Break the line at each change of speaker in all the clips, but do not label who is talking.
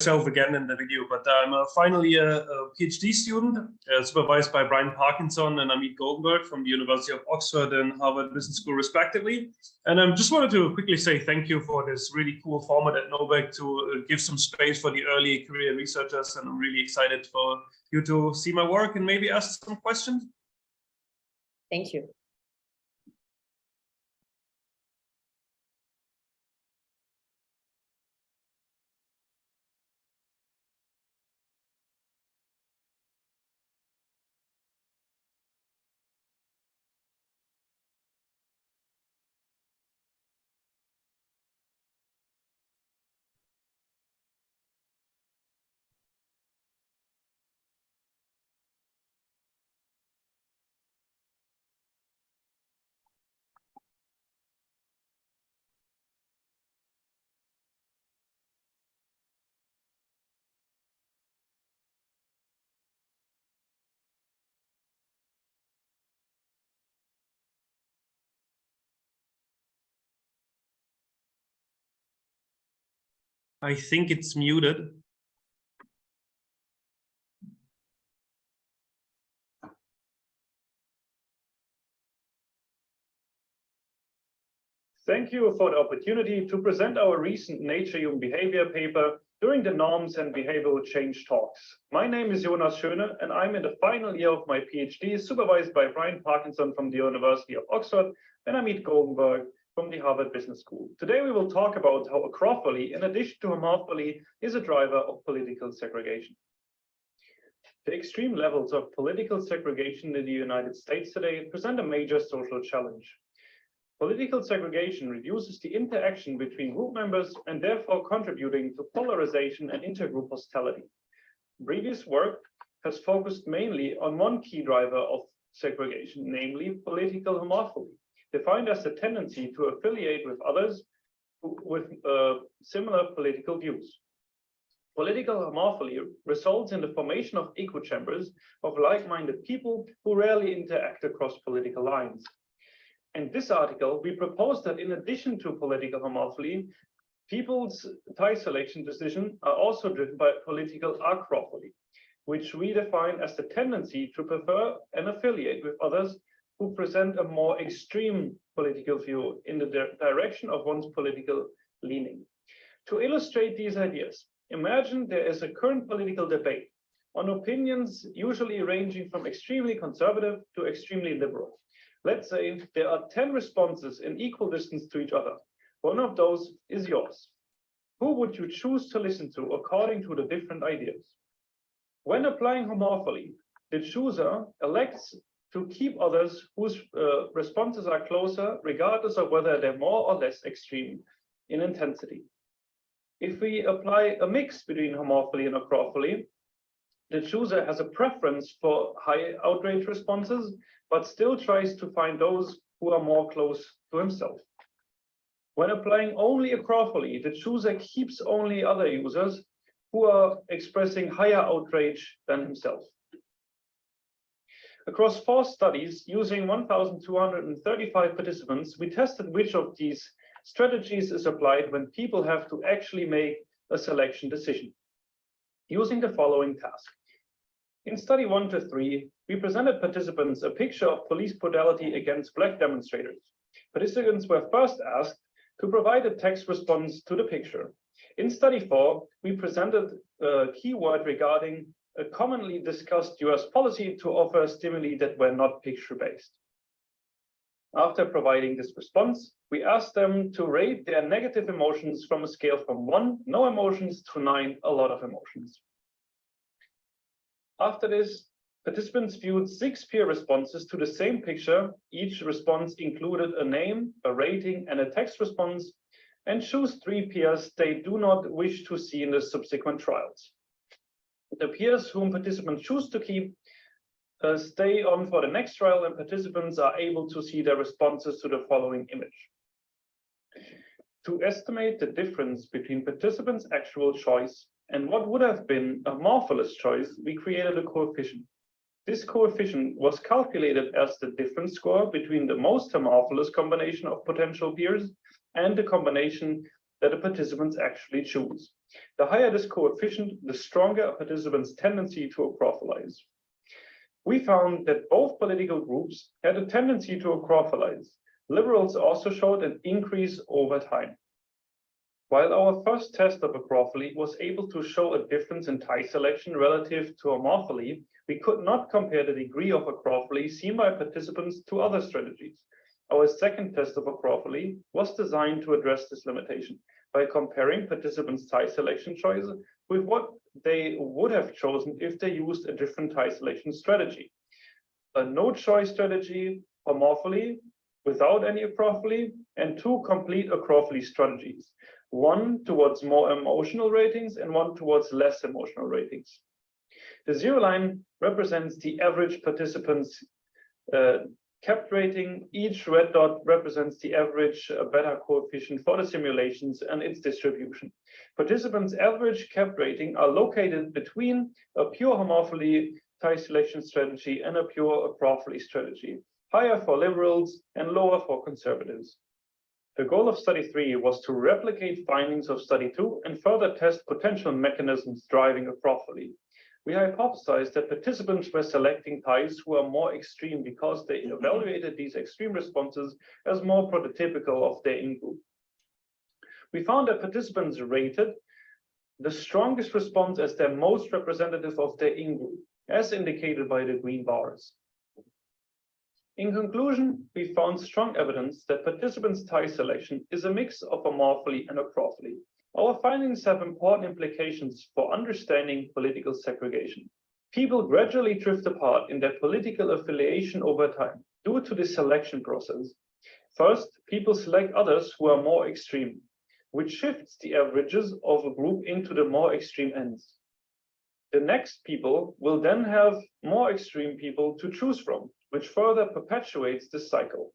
Myself again in the video, but I'm finally a PhD student, supervised by Brian Parkinson and Amit Goldenberg from the University of Oxford and Harvard Business School, respectively. And I just wanted to quickly say thank you for this really cool format at NOVEC to give some space for the early career researchers. And I'm really excited for you to see my work and maybe ask some questions.
Thank you.
I think it's muted.
Thank you for the opportunity to present our recent Nature Human Behavior paper during the Norms and Behavioral Change talks. My name is Jonas Schöne, and I'm in the final year of my PhD, supervised by Brian Parkinson from the University of Oxford and Amit Goldenberg from the Harvard Business School. Today, we will talk about how acrophily, in addition to homophily, is a driver of political segregation. The extreme levels of political segregation in the United States today present a major social challenge. Political segregation reduces the interaction between group members and therefore contributing to polarization and intergroup hostility. Previous work has focused mainly on one key driver of segregation, namely political homophily, defined as the tendency to affiliate with others with similar political views. Political homophily results in the formation of echo chambers of like-minded people who rarely interact across political lines. In this article, we propose that in addition to political homophily, people's tie selection decisions are also driven by political acrophily, which we define as the tendency to prefer and affiliate with others who present a more extreme political view in the direction of one's political leaning. To illustrate these ideas, imagine there is a current political debate on opinions usually ranging from extremely conservative to extremely liberal. Let's say there are 10 responses in equal distance to each other. One of those is yours. Who would you choose to listen to according to the different ideas? When applying homophily, the chooser elects to keep others whose responses are closer, regardless of whether they're more or less extreme in intensity. If we apply a mix between homophily and acrophily, the chooser has a preference for high outrage responses, but still tries to find those who are more close to himself. When applying only acrophily, the chooser keeps only other users who are expressing higher outrage than himself. Across 4 studies, using 1,235 participants, we tested which of these strategies is applied when people have to actually make a selection decision, using the following task. In study 1 to 3, we presented participants a picture of police brutality against Black demonstrators. Participants were first asked to provide a text response to the picture. In study 4, we presented a keyword regarding a commonly discussed US policy to offer stimuli that were not picture-based. After providing this response, we asked them to rate their negative emotions from a scale from 1, no emotions, to 9, a lot of emotions. After this, participants viewed 6 peer responses to the same picture. Each response included a name, a rating, and a text response, and choose 3 peers they do not wish to see in the subsequent trials. The peers whom participants choose to keep stay on for the next trial, and participants are able to see their responses to the following image. To estimate the difference between participants' actual choice and what would have been a morpholess choice, we created a coefficient. This coefficient was calculated as the difference score between the most amorphous combination of potential peers and the combination that the participants actually choose. The higher this coefficient, the stronger a participant's tendency to acrophilize. We found that both political groups had a tendency to acrophilize. Liberals also showed an increase over time. While our first test of acrophily was able to show a difference in tie selection relative to homophily, we could not compare the degree of acrophily seen by participants to other strategies. Our second test of acrophily was designed to address this limitation by comparing participants' tie selection choices with what they would have chosen if they used a different tie selection strategy. A no-choice strategy, homophily, without any acrophily, and two complete acrophily strategies, one towards more emotional ratings and one towards less emotional ratings. The zero line represents the average participants' kept rating. Each red dot represents the average beta coefficient for the simulations and its distribution. Participants' average kept rating are located between a pure homophily tie selection strategy and a pure acrophily strategy, higher for liberals and lower for conservatives. The goal of study 3 was to replicate findings of study 2 and further test potential mechanisms driving acrophily. We hypothesized that participants were selecting ties who are more extreme because they evaluated these extreme responses as more prototypical of their in-group. We found that participants rated the strongest response as their most representative of their in-group, as indicated by the green bars. In conclusion, we found strong evidence that participants' tie selection is a mix of homophily and acrophily. Our findings have important implications for understanding political segregation. People gradually drift apart in their political affiliation over time due to the selection process. First, people select others who are more extreme, which shifts the averages of a group into the more extreme ends. The next people will then have more extreme people to choose from, which further perpetuates this cycle.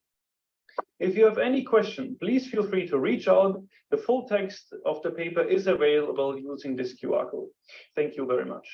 If you have any question, please feel free to reach out. The full text of the paper is available using this QR code. Thank you very much.